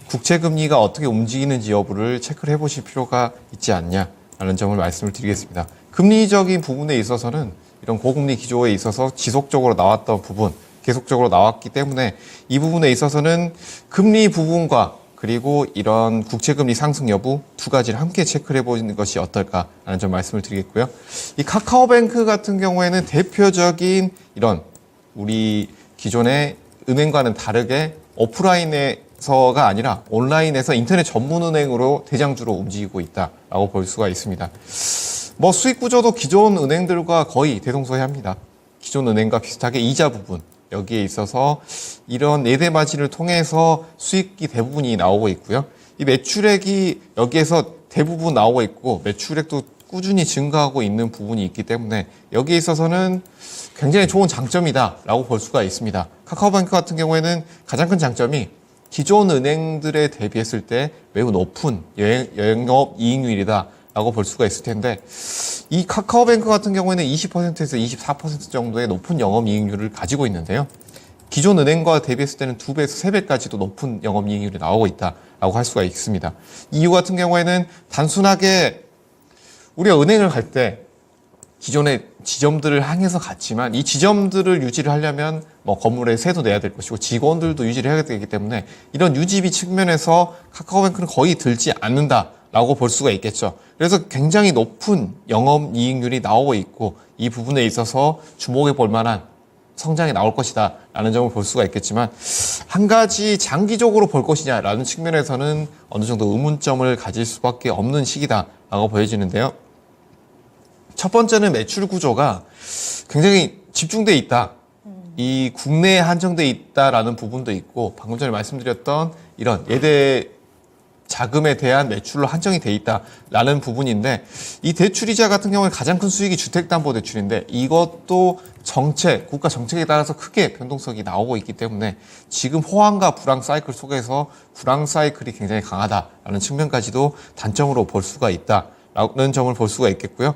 국채 금리가 어떻게 움직이는지 여부를 체크를 해보실 필요가 있지 않냐라는 점을 말씀을 드리겠습니다. 금리적인 부분에 있어서는 이런 고금리 기조에 있어서 지속적으로 나왔던 부분, 계속적으로 나왔기 때문에 이 부분에 있어서는 금리 부분과 그리고 이런 국채금리 상승 여부 두 가지를 함께 체크를 해보는 것이 어떨까라는 점 말씀을 드리겠고요. 이 카카오뱅크 같은 경우에는 대표적인 이런 우리 기존의 은행과는 다르게 오프라인에서가 아니라 온라인에서 인터넷 전문은행으로 대장주로 움직이고 있다라고 볼 수가 있습니다. 뭐 수익 구조도 기존 은행들과 거의 대동소이합니다. 기존 은행과 비슷하게 이자 부분 여기에 있어서 이런 예대 마진을 통해서 수익이 대부분이 나오고 있고요. 이 매출액이 여기에서 대부분 나오고 있고 매출액도 꾸준히 증가하고 있는 부분이 있기 때문에 여기에 있어서는 굉장히 좋은 장점이다라고 볼 수가 있습니다. 카카오뱅크 같은 경우에는 가장 큰 장점이 기존 은행들에 대비했을 때 매우 높은 영업 이익률이다. 라고 볼 수가 있을 텐데 이 카카오뱅크 같은 경우에는 20%에서 24% 정도의 높은 영업이익률을 가지고 있는데요. 기존 은행과 대비했을 때는 2배에서 3배까지도 높은 영업이익률이 나오고 있다라고 할 수가 있습니다. 이유 같은 경우에는 단순하게 우리가 은행을 갈 때 기존의 지점들을 향해서 갔지만 이 지점들을 유지를 하려면 뭐 건물에 세도 내야 될 것이고 직원들도 유지를 해야 되기 때문에 이런 유지비 측면에서 카카오뱅크는 거의 들지 않는다. 라고 볼 수가 있겠죠. 그래서 굉장히 높은 영업이익률이 나오고 있고 이 부분에 있어서 주목해 볼 만한 성장이 나올 것이다 라는 점을 볼 수가 있겠지만 한 가지 장기적으로 볼 것이냐 라는 측면에서는 어느 정도 의문점을 가질 수밖에 없는 시기다 라고 보여지는데요. 첫 번째는 매출 구조가 굉장히 집중돼 있다. 이 국내에 한정돼 있다라는 부분도 있고 방금 전에 말씀드렸던 이런 예대 자금에 대한 매출로 한정이 돼 있다라는 부분인데 이 대출이자 같은 경우에 가장 큰 수익이 주택담보대출인데 이것도 국가 정책에 따라서 크게 변동성이 나오고 있기 때문에 지금 호황과 불황 사이클 속에서 불황 사이클이 굉장히 강하다라는 측면까지도 단점으로 볼 수가 있다라는 점을 볼 수가 있겠고요.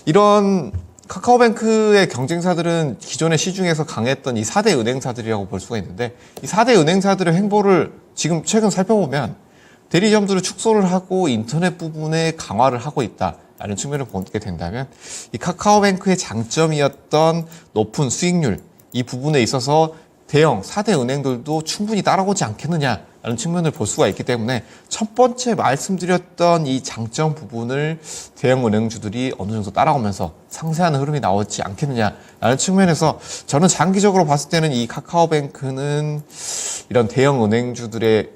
이런 카카오뱅크의 경쟁사들은 기존의 시중에서 강했던 이 4대 은행사들이라고 볼 수가 있는데 이 4대 은행사들의 행보를 지금 최근 살펴보면 대리점들을 축소를 하고 인터넷 부분에 강화를 하고 있다라는 측면을 보게 된다면 이 카카오뱅크의 장점이었던 높은 수익률 이 부분에 있어서 대형 4대 은행들도 충분히 따라오지 않겠느냐라는 측면을 볼 수가 있기 때문에 첫 번째 말씀드렸던 이 장점 부분을 대형 은행주들이 어느 정도 따라오면서 상쇄하는 흐름이 나오지 않겠느냐라는 측면에서 저는 장기적으로 봤을 때는 이 카카오뱅크는 이런 대형 은행주들의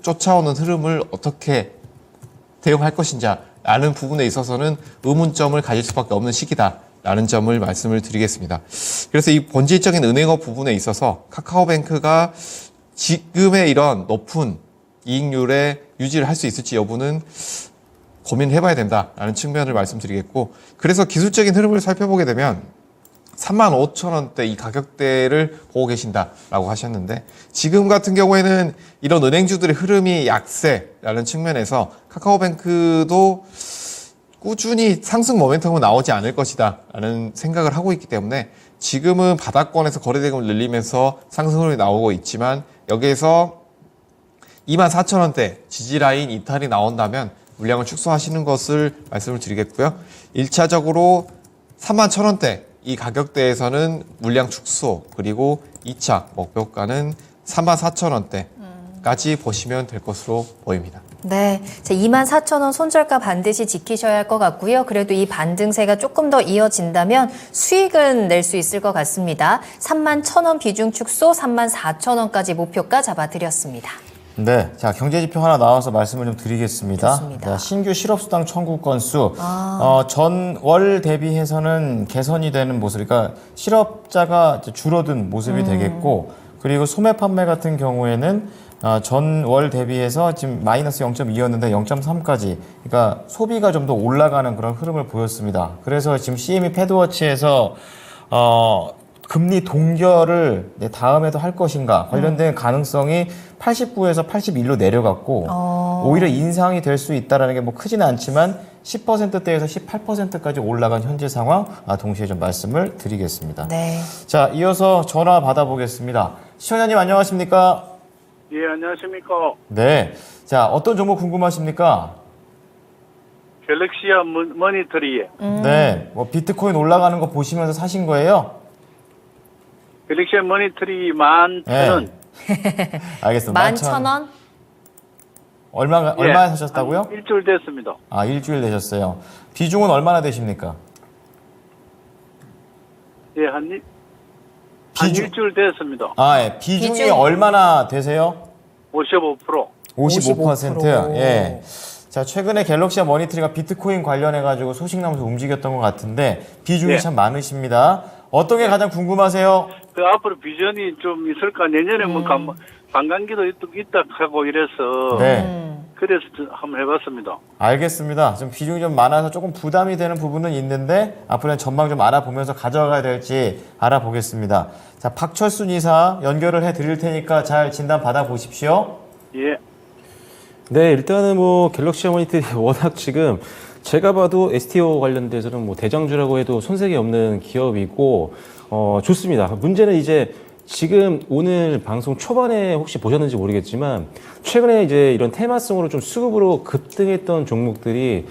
쫓아오는 흐름을 어떻게 대응할 것인지라는 부분에 있어서는 의문점을 가질 수밖에 없는 시기다. 라는 점을 말씀을 드리겠습니다. 그래서 이 본질적인 은행업 부분에 있어서 카카오뱅크가 지금의 이런 높은 이익률에 유지를 할 수 있을지 여부는 고민해봐야 된다라는 측면을 말씀드리겠고 그래서 기술적인 흐름을 살펴보게 되면 35,000원대 이 가격대를 보고 계신다라고 하셨는데 지금 같은 경우에는 이런 은행주들의 흐름이 약세라는 측면에서 카카오뱅크도 꾸준히 상승 모멘텀은 나오지 않을 것이다 라는 생각을 하고 있기 때문에 지금은 바닥권에서 거래대금을 늘리면서 상승 흐름이 나오고 있지만 여기에서 24,000원대 지지라인 이탈이 나온다면 물량을 축소하시는 것을 말씀을 드리겠고요. 1차적으로 31,000원대 이 가격대에서는 물량 축소 그리고 2차 목표가는 34,000원대 까지 보시면 될 것으로 보입니다. 네, 24,000원 손절가 반드시 지키셔야 할 것 같고요. 그래도 이 반등세가 조금 더 이어진다면 수익은 낼 수 있을 것 같습니다. 31,000원 비중 축소, 34,000원까지 목표가 잡아드렸습니다. 네, 자 경제지표 하나 나와서 말씀을 좀 드리겠습니다. 좋습니다. 네, 신규 실업수당 청구 건수 전월 대비해서는 개선이 되는 모습, 그러니까 실업자가 이제 줄어든 모습이 되겠고, 그리고 소매 판매 같은 경우에는 전월 대비해서 지금 마이너스 0.2였는데 0.3까지, 그러니까 소비가 좀 더 올라가는 그런 흐름을 보였습니다. 그래서 지금 CME 패드워치에서 금리 동결을 다음에도 할 것인가 관련된 가능성이 89에서 81로 내려갔고, 오히려 인상이 될 수 있다라는 게 뭐 크지는 않지만 10%대에서 18%까지 올라간 현재 상황, 동시에 좀 말씀을 드리겠습니다. 네. 자, 이어서 전화 받아보겠습니다. 시청자님 안녕하십니까? 예, 안녕하십니까. 네. 자, 어떤 종목 궁금하십니까? 갤럭시아 머니터리에 네. 뭐 비트코인 올라가는 거 보시면서 사신 거예요? 갤럭시아 머니터리 11,000원. 알겠습니다. 11,000원? 얼마 사셨다고요? 일주일 됐습니다. 일주일 되셨어요. 비중은 얼마나 되십니까? 예, 한 비중- 일주일 됐습니다. 예. 비중이 비중. 얼마나 되세요? 55%. 55%. 예. 자, 최근에 갤럭시아 머니터리가 비트코인 관련해가지고 소식 나면서 움직였던 것 같은데, 비중이 예. 참 많으십니다. 어떤 게 가장 궁금하세요? 그 앞으로 비전이 좀 있을까? 내년에 뭐 관광기도 있다 하고 이래서 네. 그래서 한번 해봤습니다. 알겠습니다. 좀 비중이 좀 많아서 조금 부담이 되는 부분은 있는데, 앞으로는 전망 좀 알아보면서 가져가야 될지 알아보겠습니다. 자, 박철순 이사 연결을 해 드릴 테니까 잘 진단 받아보십시오. 예. 네, 일단은 뭐 갤럭시 모니터리 워낙 지금 제가 봐도 STO 관련돼서는 뭐 대장주라고 해도 손색이 없는 기업이고 좋습니다. 문제는 이제 지금 오늘 방송 초반에 혹시 보셨는지 모르겠지만 최근에 이제 이런 테마성으로 좀 수급으로 급등했던 종목들이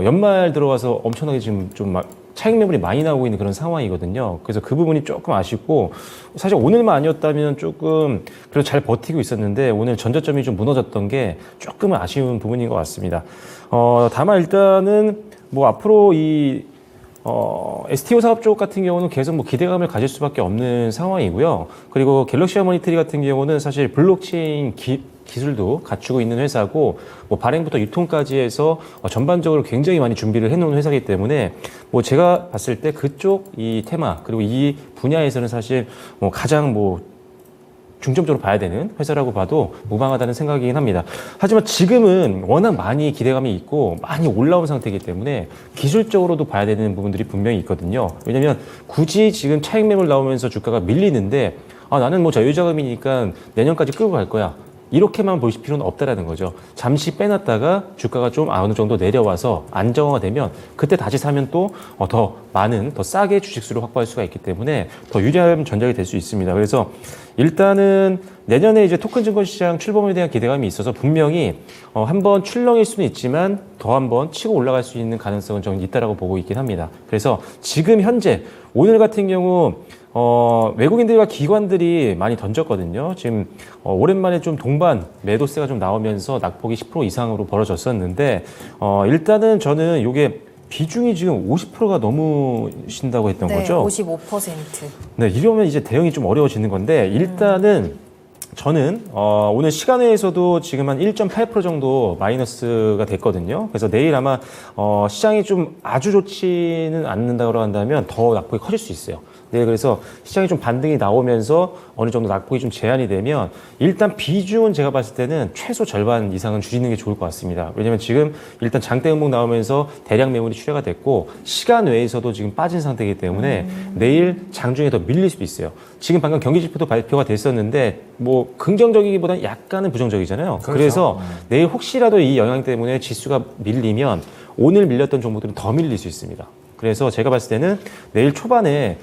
연말 들어가서 엄청나게 지금 좀 차익 매물이 많이 나오고 있는 그런 상황이거든요. 그래서 그 부분이 조금 아쉽고, 사실 오늘만 아니었다면 조금 그래도 잘 버티고 있었는데 오늘 전저점이 좀 무너졌던 게 조금은 아쉬운 부분인 것 같습니다. 다만 일단은 뭐 앞으로 이 STO 사업 쪽 같은 경우는 계속 뭐 기대감을 가질 수밖에 없는 상황이고요. 그리고 갤럭시아 모니터리 같은 경우는 사실 블록체인 기술도 갖추고 있는 회사고, 뭐 발행부터 유통까지 해서 전반적으로 굉장히 많이 준비를 해놓은 회사이기 때문에 뭐 제가 봤을 때 그쪽 이 테마 그리고 이 분야에서는 사실 뭐 가장 뭐 중점적으로 봐야 되는 회사라고 봐도 무방하다는 생각이긴 합니다. 하지만 지금은 워낙 많이 기대감이 있고 많이 올라온 상태이기 때문에 기술적으로도 봐야 되는 부분들이 분명히 있거든요. 왜냐하면 굳이 지금 차익 매물 나오면서 주가가 밀리는데 나는 뭐 자유자금이니까 내년까지 끌고 갈 거야, 이렇게만 보실 필요는 없다라는 거죠. 잠시 빼놨다가 주가가 좀 어느 정도 내려와서 안정화가 되면 그때 다시 사면 또 더 많은, 더 싸게 주식수를 확보할 수가 있기 때문에 더 유리한 전략이 될 수 있습니다. 그래서 일단은 내년에 이제 토큰 증권 시장 출범에 대한 기대감이 있어서 분명히 한번 출렁일 수는 있지만 더 한번 치고 올라갈 수 있는 가능성은 저는 있다라고 보고 있긴 합니다. 그래서 지금 현재 오늘 같은 경우 외국인들과 기관들이 많이 던졌거든요. 지금 오랜만에 좀 동반 매도세가 좀 나오면서 낙폭이 10% 이상으로 벌어졌었는데 일단은 저는 이게 비중이 지금 50%가 넘으신다고 했던 네, 거죠. 55%. 네, 이러면 이제 대응이 좀 어려워지는 건데 일단은 저는 오늘 시간외에서도 지금 한 1.8% 정도 마이너스가 됐거든요. 그래서 내일 아마 시장이 좀 아주 좋지는 않는다고 한다면 더 낙폭이 커질 수 있어요. 네, 그래서 시장이 좀 반등이 나오면서 어느 정도 낙폭이 좀 제한이 되면 일단 비중은 제가 봤을 때는 최소 절반 이상은 줄이는 게 좋을 것 같습니다. 왜냐면 지금 일단 장대 음봉 나오면서 대량 매물이 출회가 됐고 시간 외에서도 지금 빠진 상태이기 때문에 내일 장중에 더 밀릴 수도 있어요. 지금 방금 경기지표도 발표가 됐었는데 뭐 긍정적이기보다는 약간은 부정적이잖아요. 그렇죠. 그래서 내일 혹시라도 이 영향 때문에 지수가 밀리면 오늘 밀렸던 종목들은 더 밀릴 수 있습니다. 그래서 제가 봤을 때는 내일 초반에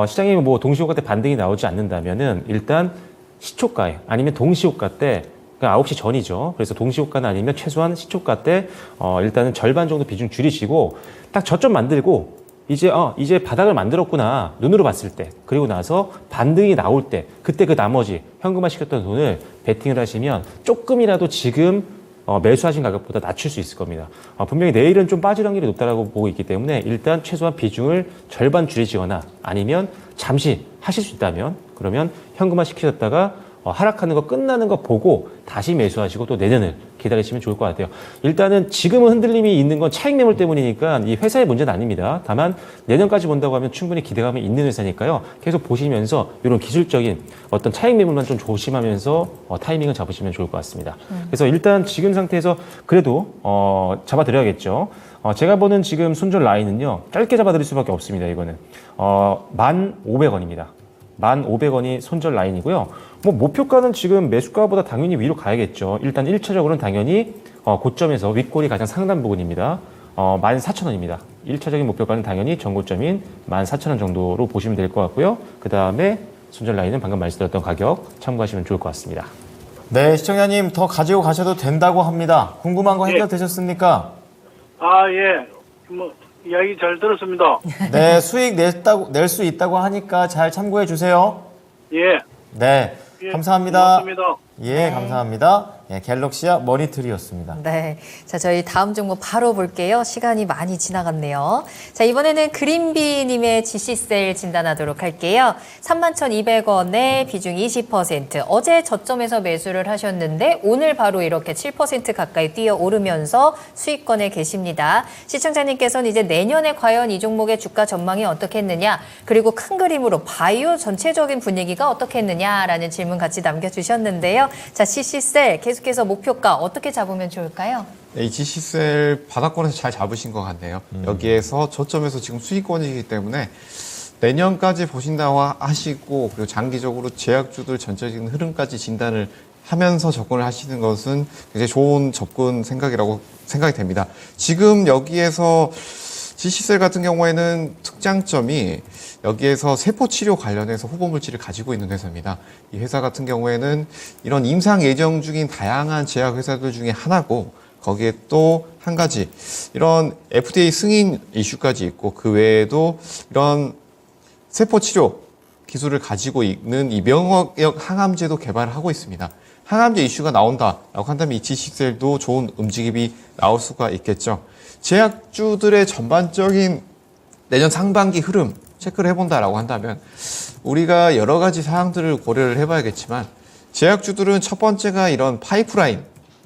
시장이 뭐 동시호가 때 반등이 나오지 않는다면은 일단 시초가에 아니면 동시호가 때, 그러니까 9시 전이죠. 그래서 동시호가는 아니면 최소한 시초가 때 일단은 절반 정도 비중 줄이시고 딱 저점 만들고 이제 바닥을 만들었구나 눈으로 봤을 때, 그리고 나서 반등이 나올 때, 그때 그 나머지 현금화 시켰던 돈을 베팅을 하시면 조금이라도 지금 매수하신 가격보다 낮출 수 있을 겁니다. 분명히 내일은 좀 빠질 확률이 높다라고 보고 있기 때문에 일단 최소한 비중을 절반 줄이시거나 아니면 잠시 하실 수 있다면 그러면 현금화 시키셨다가 하락하는 거 끝나는 거 보고 다시 매수하시고 또 내년을 기다리시면 좋을 것 같아요. 일단은 지금은 흔들림이 있는 건 차익 매물 때문이니까 이 회사의 문제는 아닙니다. 다만 내년까지 본다고 하면 충분히 기대감이 있는 회사니까요. 계속 보시면서 이런 기술적인 어떤 차익 매물만 좀 조심하면서 타이밍을 잡으시면 좋을 것 같습니다. 그래서 일단 지금 상태에서 그래도 잡아드려야겠죠. 제가 보는 지금 손절 라인은요. 짧게 잡아드릴 수밖에 없습니다. 이거는 1,500원입니다. 1,500원이 손절 라인이고요. 목표가는 지금 매수가보다 당연히 위로 가야겠죠. 일단 1차적으로는 당연히 고점에서 윗골이 가장 상단 부분입니다. 14,000원입니다. 1차적인 목표가는 당연히 전고점인 14,000원 정도로 보시면 될 것 같고요. 그 다음에 손절 라인은 방금 말씀드렸던 가격 참고하시면 좋을 것 같습니다. 네, 시청자님 더 가지고 가셔도 된다고 합니다. 궁금한 거 해결되셨습니까? 예. 이야기 잘 들었습니다. 네, 수익 낼 수 있다고 하니까 잘 참고해 주세요. 예. 네, 예, 감사합니다. 고맙습니다. 예, 감사합니다. 예, 갤럭시아 머니트리였습니다. 네. 자, 저희 다음 종목 바로 볼게요. 시간이 많이 지나갔네요. 자, 이번에는 그린비님의 GC셀 진단하도록 할게요. 31,200원에 비중 20%. 어제 저점에서 매수를 하셨는데 오늘 바로 이렇게 7% 가까이 뛰어오르면서 수익권에 계십니다. 시청자님께서는 이제 내년에 과연 이 종목의 주가 전망이 어떻겠느냐, 그리고 큰 그림으로 바이오 전체적인 분위기가 어떻겠느냐라는 질문 같이 남겨주셨는데요. 자, GC셀 계속해서 목표가 어떻게 잡으면 좋을까요? 이 GC셀 바닥권에서 잘 잡으신 것 같네요. 여기에서 저점에서 지금 수익권이기 때문에 내년까지 보신다고 하시고 그리고 장기적으로 제약주들 전체적인 흐름까지 진단을 하면서 접근을 하시는 것은 굉장히 좋은 접근 생각이라고 생각이 됩니다. 지금 여기에서 GC셀 같은 경우에는 특장점이 여기에서 세포치료 관련해서 후보물질을 가지고 있는 회사입니다. 이 회사 같은 경우에는 이런 임상 예정 중인 다양한 제약 회사들 중에 하나고 거기에 또 한 가지 이런 FDA 승인 이슈까지 있고 그 외에도 이런 세포치료 기술을 가지고 있는 이 명확역 항암제도 개발을 하고 있습니다. 항암제 이슈가 나온다라고 한다면 이 GC셀도 좋은 움직임이 나올 수가 있겠죠. 제약주들의 전반적인 내년 상반기 흐름 체크를 해본다라고 한다면 우리가 여러 가지 사항들을 고려를 해봐야겠지만 제약주들은 첫 번째가 이런 파이프라인,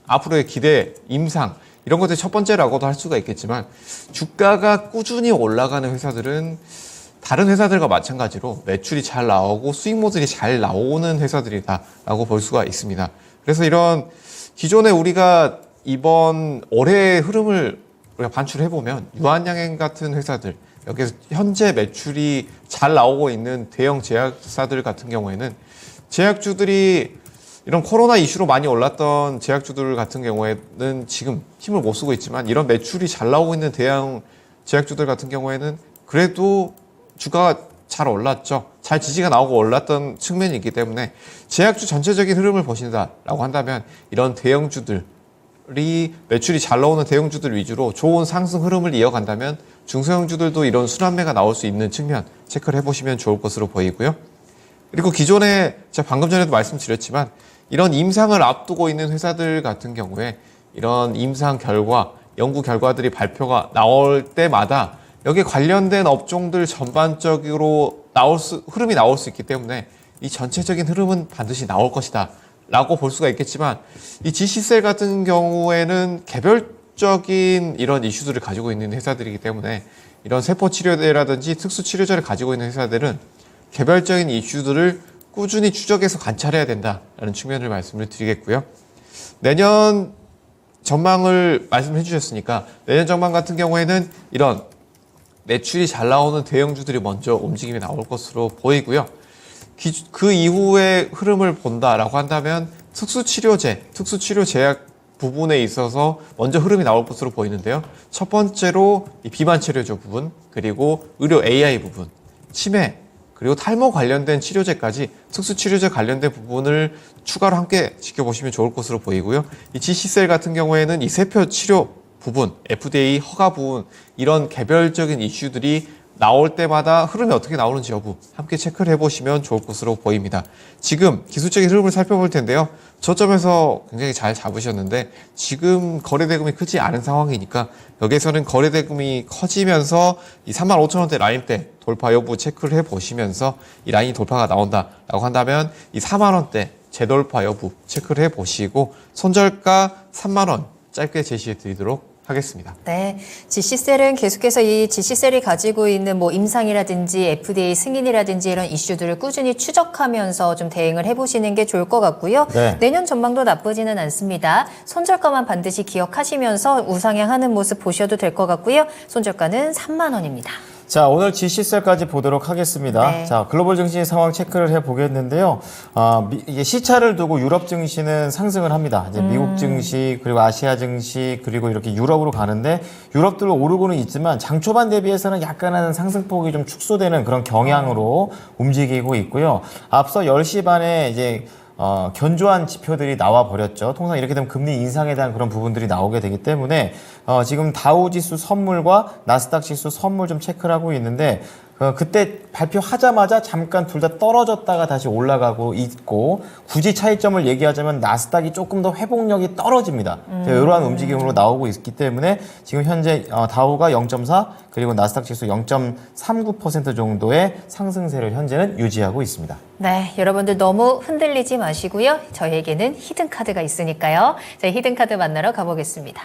앞으로의 기대, 임상 이런 것들이 첫 번째라고도 할 수가 있겠지만 주가가 꾸준히 올라가는 회사들은 다른 회사들과 마찬가지로 매출이 잘 나오고 수익 모델이 잘 나오는 회사들이다라고 볼 수가 있습니다. 그래서 이런 기존에 우리가 이번 올해의 흐름을 우리가 반출해보면 유한양행 같은 회사들, 여기서 현재 매출이 잘 나오고 있는 대형 제약사들 같은 경우에는 제약주들이 이런 코로나 이슈로 많이 올랐던 제약주들 같은 경우에는 지금 힘을 못 쓰고 있지만 이런 매출이 잘 나오고 있는 대형 제약주들 같은 경우에는 그래도 주가가 잘 올랐죠. 잘 지지가 나오고 올랐던 측면이 있기 때문에 제약주 전체적인 흐름을 보신다라고 한다면 이런 대형주들이 매출이 잘 나오는 대형주들 위주로 좋은 상승 흐름을 이어간다면 중소형주들도 이런 순환매가 나올 수 있는 측면 체크를 해보시면 좋을 것으로 보이고요. 그리고 기존에 제가 방금 전에도 말씀드렸지만 이런 임상을 앞두고 있는 회사들 같은 경우에 이런 임상 결과, 연구 결과들이 발표가 나올 때마다 여기에 관련된 업종들 전반적으로 흐름이 나올 수 있기 때문에 이 전체적인 흐름은 반드시 나올 것이다 라고 볼 수가 있겠지만 이 GC셀 같은 경우에는 개별적인 이런 이슈들을 가지고 있는 회사들이기 때문에 이런 세포치료제라든지 특수치료제를 가지고 있는 회사들은 개별적인 이슈들을 꾸준히 추적해서 관찰해야 된다라는 측면을 말씀을 드리겠고요. 내년 전망을 말씀해 주셨으니까 내년 전망 같은 경우에는 이런 매출이 잘 나오는 대형주들이 먼저 움직임이 나올 것으로 보이고요. 그 이후의 흐름을 본다라고 한다면 특수치료 제약 부분에 있어서 먼저 흐름이 나올 것으로 보이는데요. 첫 번째로 이 비만 치료제 부분, 그리고 의료 AI 부분, 치매, 그리고 탈모 관련된 치료제까지 특수치료제 관련된 부분을 추가로 함께 지켜보시면 좋을 것으로 보이고요. 이 GC셀 같은 경우에는 이 세포 치료 부분, FDA 허가 부분, 이런 개별적인 이슈들이 나올 때마다 흐름이 어떻게 나오는지 여부 함께 체크를 해보시면 좋을 것으로 보입니다. 지금 기술적인 흐름을 살펴볼 텐데요. 저점에서 굉장히 잘 잡으셨는데 지금 거래대금이 크지 않은 상황이니까 여기에서는 거래대금이 커지면서 이 35,000원대 라인대 돌파 여부 체크를 해보시면서 이 라인이 돌파가 나온다라고 한다면 이 4만원대 재돌파 여부 체크를 해보시고 손절가 3만원 짧게 제시해 드리도록 하겠습니다. 네, GC셀은 계속해서 이 GC셀이 가지고 있는 뭐 임상이라든지 FDA 승인이라든지 이런 이슈들을 꾸준히 추적하면서 좀 대응을 해보시는 게 좋을 것 같고요. 네. 내년 전망도 나쁘지는 않습니다. 손절가만 반드시 기억하시면서 우상향하는 모습 보셔도 될 것 같고요. 손절가는 3만 원입니다. 자, 오늘 GC셀까지 보도록 하겠습니다. 네. 자, 글로벌 증시 상황 체크를 해보겠는데요. 이게 시차를 두고 유럽 증시는 상승을 합니다. 이제 미국 증시, 그리고 아시아 증시, 그리고 이렇게 유럽으로 가는데 유럽들로 오르고는 있지만 장 초반 대비해서는 약간은 상승폭이 좀 축소되는 그런 경향으로 움직이고 있고요. 앞서 10시 반에 이제 견조한 지표들이 나와 버렸죠. 통상 이렇게 되면 금리 인상에 대한 그런 부분들이 나오게 되기 때문에 지금 다우지수 선물과 나스닥 지수 선물 좀 체크를 하고 있는데 그때 발표하자마자 잠깐 둘 다 떨어졌다가 다시 올라가고 있고 굳이 차이점을 얘기하자면 나스닥이 조금 더 회복력이 떨어집니다. 이러한 움직임으로 나오고 있기 때문에 지금 현재 다우가 0.4 그리고 나스닥 지수 0.39% 정도의 상승세를 현재는 유지하고 있습니다. 네, 여러분들 너무 흔들리지 마시고요. 저희에게는 히든카드가 있으니까요. 저희 히든카드 만나러 가보겠습니다.